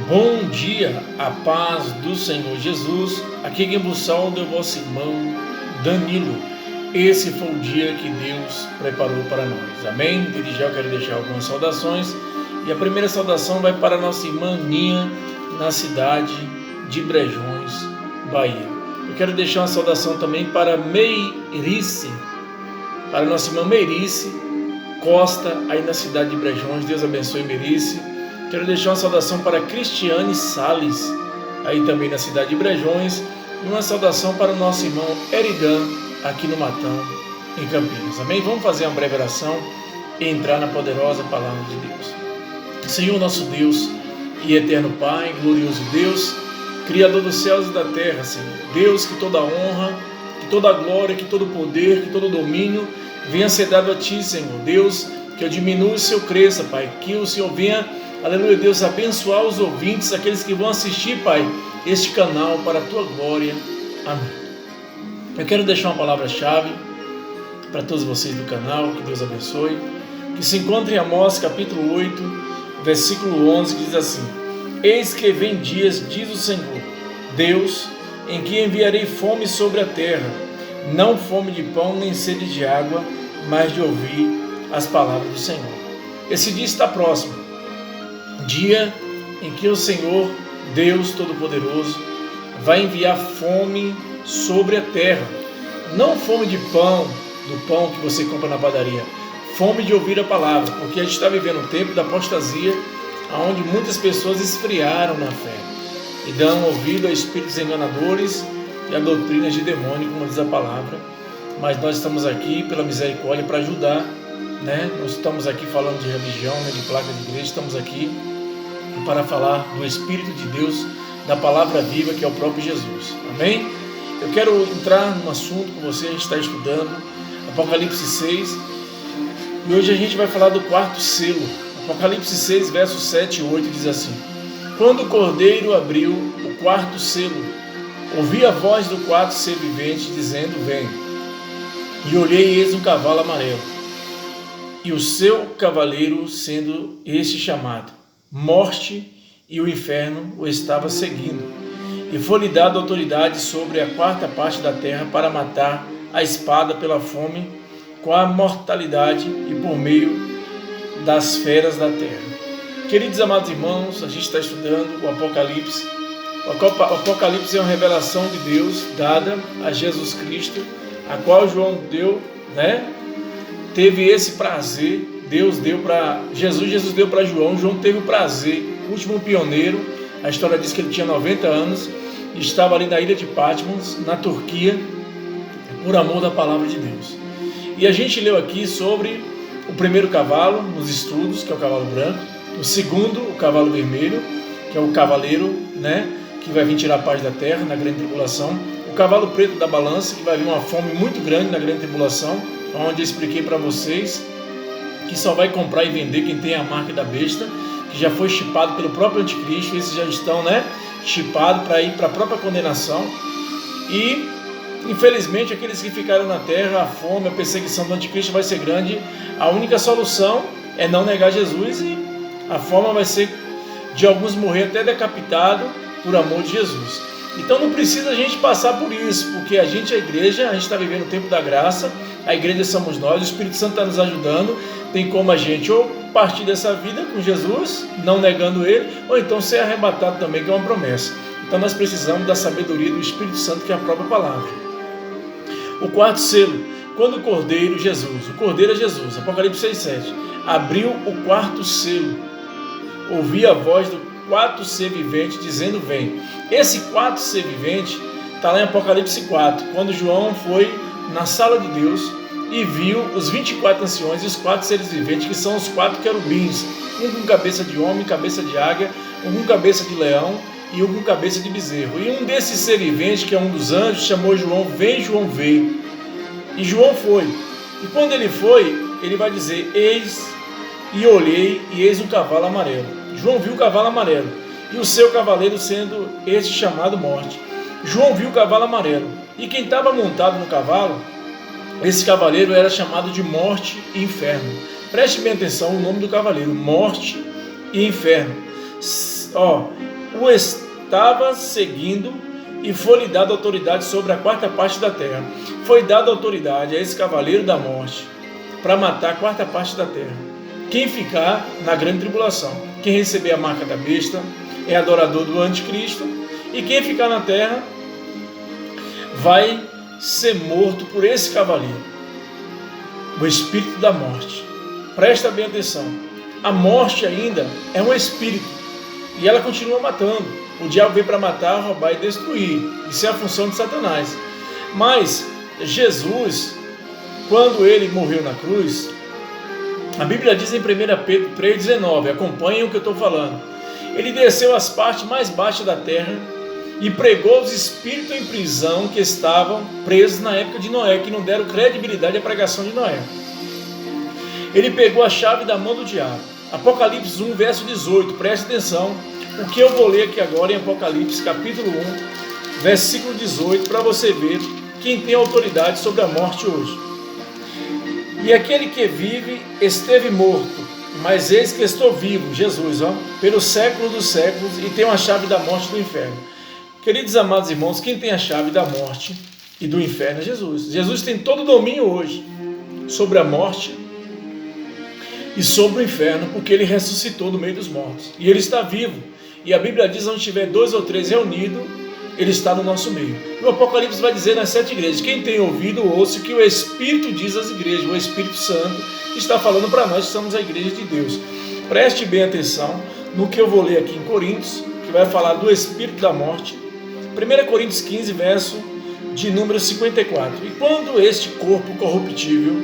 Bom dia, a paz do Senhor Jesus. Aqui quem vos salva é o vosso irmão Danilo. Esse foi o dia que Deus preparou para nós. Amém? Desde já eu quero deixar algumas saudações. E a primeira saudação vai para a nossa irmã Ninha, na cidade de Brejões, Bahia. Eu quero deixar uma saudação também para Meirice, para a nossa irmã Meirice Costa, aí na cidade de Brejões. Deus abençoe Meirice. Quero deixar uma saudação para Cristiane Salles, aí também na cidade de Brejões, e uma saudação para o nosso irmão Eridan, aqui no Matão, em Campinas. Amém? Vamos fazer uma breve oração e entrar na poderosa palavra de Deus. Senhor nosso Deus e eterno Pai, glorioso Deus, Criador dos céus e da terra, Senhor, Deus, que toda honra, que toda glória, que todo poder, que todo domínio venha ser dado a Ti, Senhor. Deus, que eu diminua e o Senhor cresça, Pai, que o Senhor venha, aleluia, Deus, abençoar os ouvintes, aqueles que vão assistir, Pai, este canal para a Tua glória. Amém. Eu quero deixar uma palavra-chave para todos vocês do canal, que Deus abençoe, que se encontra em Amós, capítulo 8, versículo 11, que diz assim: Eis que vem dias, diz o Senhor, Deus, em que enviarei fome sobre a terra, não fome de pão, nem sede de água, mas de ouvir as palavras do Senhor. Esse dia está próximo, dia em que o Senhor, Deus Todo-Poderoso, vai enviar fome sobre a terra, não fome de pão, do pão que você compra na padaria, fome de ouvir a palavra, porque a gente está vivendo um tempo da apostasia, onde muitas pessoas esfriaram na fé e dão ouvido a espíritos enganadores e a doutrinas de demônio, como diz a palavra. Mas nós estamos aqui pela misericórdia para ajudar, né? Nós estamos aqui falando de religião, né? De placa de igreja, estamos aqui para falar do Espírito de Deus, da palavra viva que é o próprio Jesus. Amém? Eu quero entrar num assunto com você. A gente está estudando Apocalipse 6 e hoje a gente vai falar do quarto selo. Apocalipse 6, versos 7 e 8 diz assim: Quando o Cordeiro abriu o quarto selo, ouvi a voz do quarto ser vivente dizendo: Vem. E olhei, e eis um cavalo amarelo, e o seu cavaleiro sendo este chamado Morte, e o inferno o estava seguindo. E foi-lhe dada autoridade sobre a quarta parte da terra para matar a espada pela fome, com a mortalidade e por meio das feras da terra. Queridos amados irmãos, a gente está estudando o Apocalipse. O Apocalipse é uma revelação de Deus dada a Jesus Cristo, a qual João deu, teve esse prazer. Deus deu para Jesus deu para João. João teve o prazer, o último pioneiro. A história diz que ele tinha 90 anos e estava ali na ilha de Patmos, na Turquia, por amor da palavra de Deus. E a gente leu aqui sobre o primeiro cavalo nos estudos, que é o cavalo branco. O segundo, o cavalo vermelho, que é o cavaleiro, que vai vir tirar a paz da terra na grande tribulação. O cavalo preto da balança, que vai vir uma fome muito grande na grande tribulação, onde eu expliquei para vocês que só vai comprar e vender quem tem a marca da besta, que já foi chipado pelo próprio anticristo. Esses já estão, chipados para ir para a própria condenação. E infelizmente aqueles que ficaram na terra, a fome, a perseguição do anticristo vai ser grande. A única solução é não negar Jesus, e a forma vai ser de alguns morrer até decapitado por amor de Jesus. Então não precisa a gente passar por isso, porque a gente é a igreja, a gente está vivendo o tempo da graça, a igreja somos nós, o Espírito Santo está nos ajudando. Tem como a gente ou partir dessa vida com Jesus, não negando Ele, ou então ser arrebatado também, que é uma promessa. Então nós precisamos da sabedoria do Espírito Santo, que é a própria palavra. O quarto selo, quando o Cordeiro, Jesus, o Cordeiro é Jesus, Apocalipse 6,7, abriu o quarto selo, ouvi a voz do quarto ser vivente dizendo: Vem. Esse quarto ser vivente está lá em Apocalipse 4, quando João foi na sala de Deus e viu os 24 anciões e os 4 seres viventes, que são os 4 querubins, um com cabeça de homem, cabeça de águia, um com cabeça de leão e um com cabeça de bezerro. E um desses seres viventes, que é um dos anjos, chamou João: Vem, João, vem. E João foi. E quando ele foi, ele vai dizer: Eis, e olhei, e eis um cavalo amarelo. João viu o cavalo amarelo, e o seu cavaleiro sendo este chamado Morte. João viu o cavalo amarelo, e quem estava montado no cavalo, esse cavaleiro era chamado de Morte e Inferno. Preste bem atenção o nome do cavaleiro: Morte e Inferno. o estava seguindo e foi-lhe dada autoridade sobre a quarta parte da terra. Foi dada autoridade a esse cavaleiro da morte para matar a quarta parte da terra. Quem ficar na grande tribulação, quem receber a marca da besta, é adorador do anticristo, e quem ficar na terra vai ser morto por esse cavaleiro, o espírito da morte. Presta bem atenção, a morte ainda é um espírito, e ela continua matando. O diabo veio para matar, roubar e destruir. Isso é a função de Satanás. Mas Jesus, quando ele morreu na cruz, a Bíblia diz em 1 Pedro 3,19, acompanhem o que eu estou falando. Ele desceu às partes mais baixas da terra e pregou os espíritos em prisão que estavam presos na época de Noé, que não deram credibilidade à pregação de Noé. Ele pegou a chave da mão do diabo. Apocalipse 1, verso 18, preste atenção. O que eu vou ler aqui agora em Apocalipse, capítulo 1, versículo 18, para você ver quem tem autoridade sobre a morte hoje. E aquele que vive esteve morto, mas eis que estou vivo, Jesus, pelos séculos dos séculos, e tenho a chave da morte e do inferno. Queridos amados irmãos, quem tem a chave da morte e do inferno é Jesus. Jesus tem todo o domínio hoje sobre a morte e sobre o inferno, porque ele ressuscitou do meio dos mortos, e ele está vivo. E a Bíblia diz, onde tiver 2 ou 3 reunidos, ele está no nosso meio. O Apocalipse vai dizer nas 7 igrejas, quem tem ouvido, ouça o que o Espírito diz às igrejas. O Espírito Santo está falando para nós que somos a igreja de Deus. Preste bem atenção no que eu vou ler aqui em Coríntios, que vai falar do Espírito da morte. 1 Coríntios 15, verso de número 54. E quando este corpo corruptível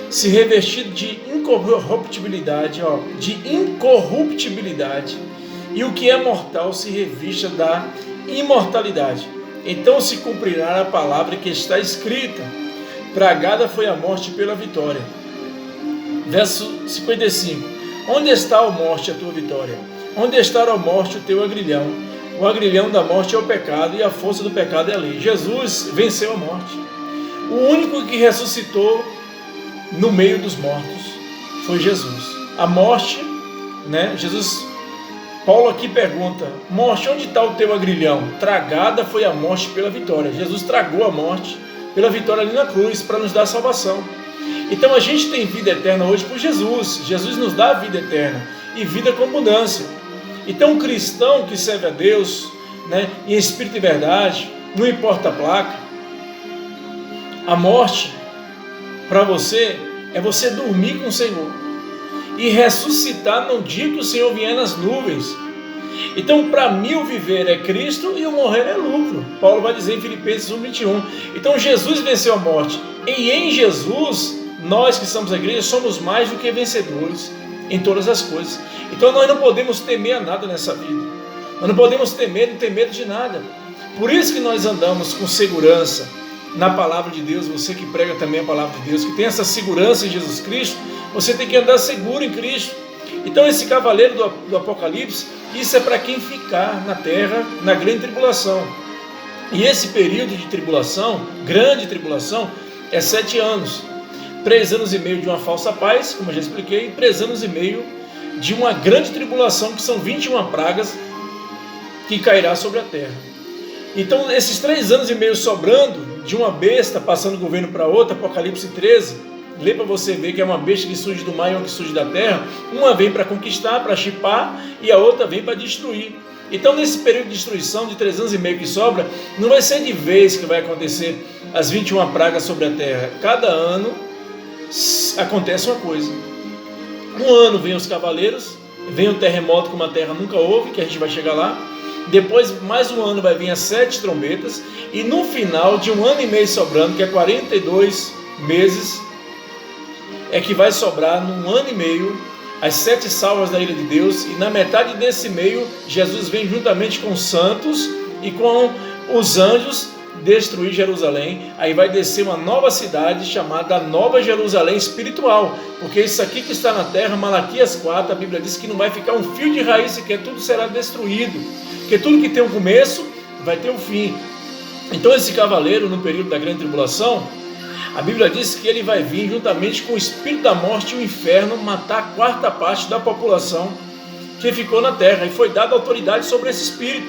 se revestir de incorruptibilidade, e o que é mortal se revista da imortalidade, então se cumprirá a palavra que está escrita: tragada foi a morte pela vitória. Verso 55. Onde está, ó morte, a tua vitória? Onde está, ó morte, o teu agrilhão? O agrilhão da morte é o pecado, e a força do pecado é a lei. Jesus venceu a morte. O único que ressuscitou no meio dos mortos foi Jesus. A morte, Paulo aqui pergunta: morte, onde está o teu agrilhão? Tragada foi a morte pela vitória. Jesus tragou a morte pela vitória ali na cruz, para nos dar salvação. Então a gente tem vida eterna hoje por Jesus. Jesus nos dá a vida eterna e vida com abundância. Então um cristão que serve a Deus, em espírito e verdade, não importa a placa, a morte para você é você dormir com o Senhor e ressuscitar no dia que o Senhor vier nas nuvens. Então, para mim, o viver é Cristo e o morrer é lucro. Paulo vai dizer em Filipenses 1:21. Então, Jesus venceu a morte. E em Jesus, nós que somos a igreja, somos mais do que vencedores em todas as coisas. Então, nós não podemos temer a nada nessa vida. Nós não podemos ter medo de nada. Por isso que nós andamos com segurança na palavra de Deus. Você que prega também a palavra de Deus, que tem essa segurança em Jesus Cristo, você tem que andar seguro em Cristo. Então esse cavaleiro do Apocalipse, isso é para quem ficar na terra, na grande tribulação. E esse período de tribulação, grande tribulação, é 7 anos. 3 anos e meio de uma falsa paz, como eu já expliquei, e 3 anos e meio de uma grande tribulação, que são 21 pragas que cairá sobre a terra. Então esses 3 anos e meio sobrando, de uma besta passando o governo para outra, Apocalipse 13, lê para você ver que é uma besta que surge do mar e uma que surge da terra. Uma vem para conquistar, para chipar, e a outra vem para destruir. Então nesse período de destruição de 3 anos e meio que sobra, não vai ser de vez que vai acontecer as 21 pragas sobre a terra. Cada ano acontece uma coisa. Um ano vem os cavaleiros, vem o terremoto como a terra nunca houve, que a gente vai chegar lá. Depois mais um ano vai vir as 7 trombetas, e no final de 1 ano e meio sobrando, que é 42 meses, é que vai sobrar num ano e meio as 7 salvas da ira de Deus. E na metade desse meio, Jesus vem juntamente com os santos e com os anjos destruir Jerusalém. Aí vai descer uma nova cidade chamada Nova Jerusalém espiritual, porque isso aqui que está na terra, Malaquias 4, a Bíblia diz que não vai ficar um fio de raiz sequer, tudo será destruído, porque tudo que tem um começo vai ter um fim. Então esse cavaleiro, no período da grande tribulação, a Bíblia diz que ele vai vir juntamente com o espírito da morte e o inferno, matar a 4ª parte da população que ficou na terra, e foi dada autoridade sobre esse espírito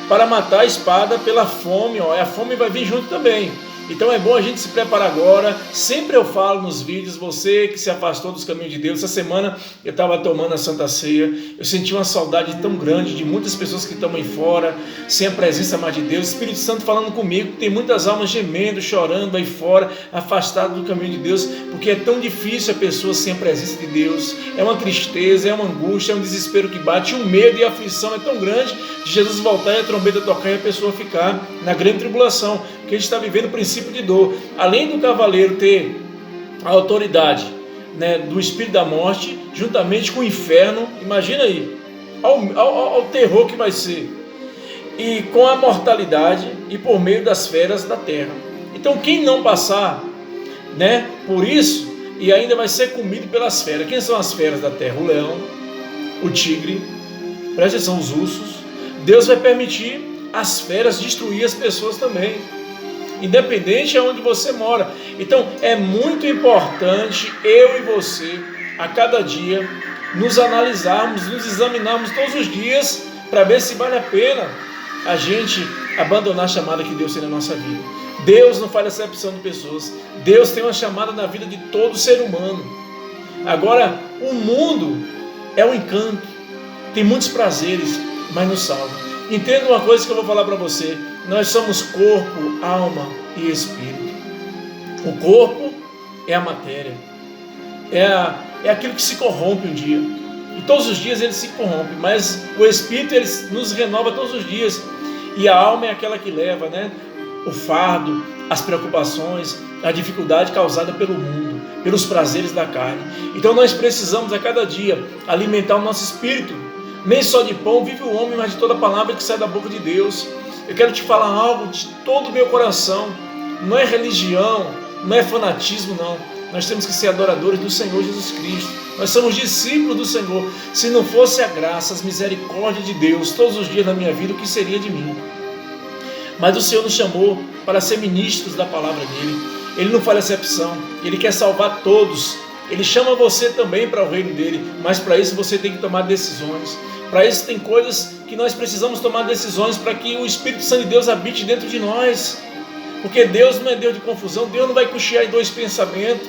para matar a espada pela fome, a fome vai vir junto também. Então é bom a gente se preparar agora. Sempre eu falo nos vídeos, você que se afastou dos caminhos de Deus. Essa semana eu estava tomando a Santa Ceia, eu senti uma saudade tão grande de muitas pessoas que estão aí fora, sem a presença mais de Deus. O Espírito Santo falando comigo, tem muitas almas gemendo, chorando aí fora, afastadas do caminho de Deus, porque é tão difícil a pessoa sem a presença de Deus. É uma tristeza, é uma angústia, é um desespero que bate, um medo e a aflição é tão grande de Jesus voltar e a trombeta tocar e a pessoa ficar na grande tribulação, porque a gente está vivendo o princípio de dor. Além do cavaleiro ter a autoridade, né, do espírito da morte, juntamente com o inferno, imagina aí, ao terror que vai ser, e com a mortalidade e por meio das feras da terra. Então quem não passar, né, por isso, e ainda vai ser comido pelas feras. Quem são as feras da terra? O leão, o tigre, presta atenção, os ursos. Deus vai permitir as feras destruir as pessoas também, independente de onde você mora. Então é muito importante eu e você, a cada dia, nos analisarmos, nos examinarmos todos os dias, para ver se vale a pena a gente abandonar a chamada que Deus tem na nossa vida. Deus não faz acepção de pessoas. Deus tem uma chamada na vida de todo ser humano. Agora, o mundo é um encanto, tem muitos prazeres, mas não salva. Entenda uma coisa que eu vou falar para você: nós somos corpo, alma e espírito. O corpo é a matéria, é aquilo que se corrompe um dia, e todos os dias ele se corrompe, mas o espírito ele nos renova todos os dias, e a alma é aquela que leva, né, o fardo, as preocupações, a dificuldade causada pelo mundo, pelos prazeres da carne. Então nós precisamos a cada dia alimentar o nosso espírito. Nem só de pão vive o homem, mas de toda palavra que sai da boca de Deus. Eu quero te falar algo de todo o meu coração. Não é religião, não é fanatismo, não. Nós temos que ser adoradores do Senhor Jesus Cristo. Nós somos discípulos do Senhor. Se não fosse a graça, as misericórdias de Deus todos os dias da minha vida, o que seria de mim? Mas o Senhor nos chamou para ser ministros da palavra dele. Ele não faz acepção, ele quer salvar todos. Ele chama você também para o reino dele, mas para isso você tem que tomar decisões. Para isso tem coisas que nós precisamos tomar decisões, para que o Espírito Santo de Deus habite dentro de nós. Porque Deus não é Deus de confusão, Deus não vai cochear em dois pensamentos.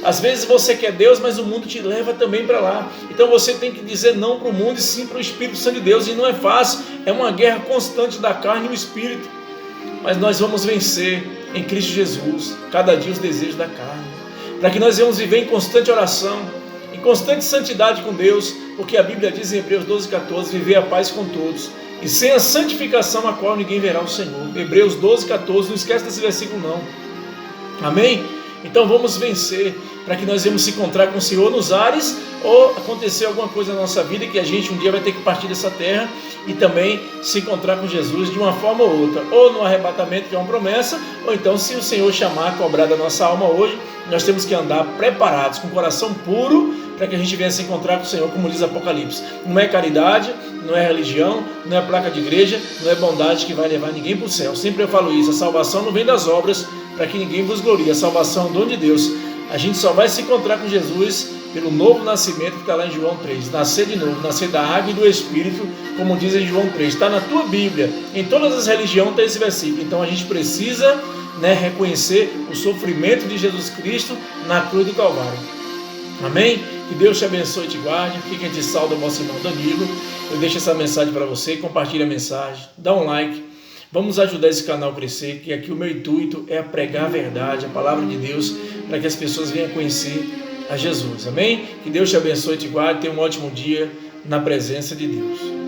Às vezes você quer Deus, mas o mundo te leva também para lá. Então você tem que dizer não para o mundo e sim para o Espírito Santo de Deus. E não é fácil, é uma guerra constante da carne e do Espírito. Mas nós vamos vencer em Cristo Jesus, cada dia os desejos da carne. Para que nós venhamos viver em constante oração, em constante santidade com Deus, porque a Bíblia diz em Hebreus 12,14, viver a paz com todos, e sem a santificação a qual ninguém verá o Senhor. Hebreus 12,14, não esquece desse versículo não. Amém? Então vamos vencer, para que nós venhamos se encontrar com o Senhor nos ares, ou acontecer alguma coisa na nossa vida, que a gente um dia vai ter que partir dessa terra, e também se encontrar com Jesus de uma forma ou outra, ou no arrebatamento, que é uma promessa, ou então se o Senhor chamar, cobrar da nossa alma hoje, nós temos que andar preparados, com o coração puro, para que a gente venha se encontrar com o Senhor, como diz Apocalipse. Não é caridade, não é religião, não é placa de igreja, não é bondade que vai levar ninguém para o céu. Sempre eu falo isso, a salvação não vem das obras, para que ninguém vos glorie. A salvação é um dom de Deus. A gente só vai se encontrar com Jesus pelo novo nascimento que está lá em João 3. Nascer de novo, nascer da água e do Espírito, como diz em João 3. Está na tua Bíblia. Em todas as religiões tem esse versículo. Então a gente precisa, reconhecer o sofrimento de Jesus Cristo na cruz do Calvário. Amém? Que Deus te abençoe e te guarde. Aqui quem te salva é o nosso irmão Danilo. Eu deixo essa mensagem para você. Compartilhe a mensagem. Dá um like. Vamos ajudar esse canal a crescer, que aqui o meu intuito é pregar a verdade, a palavra de Deus, para que as pessoas venham conhecer a Jesus. Amém? Que Deus te abençoe e te guarde. Tenha um ótimo dia na presença de Deus.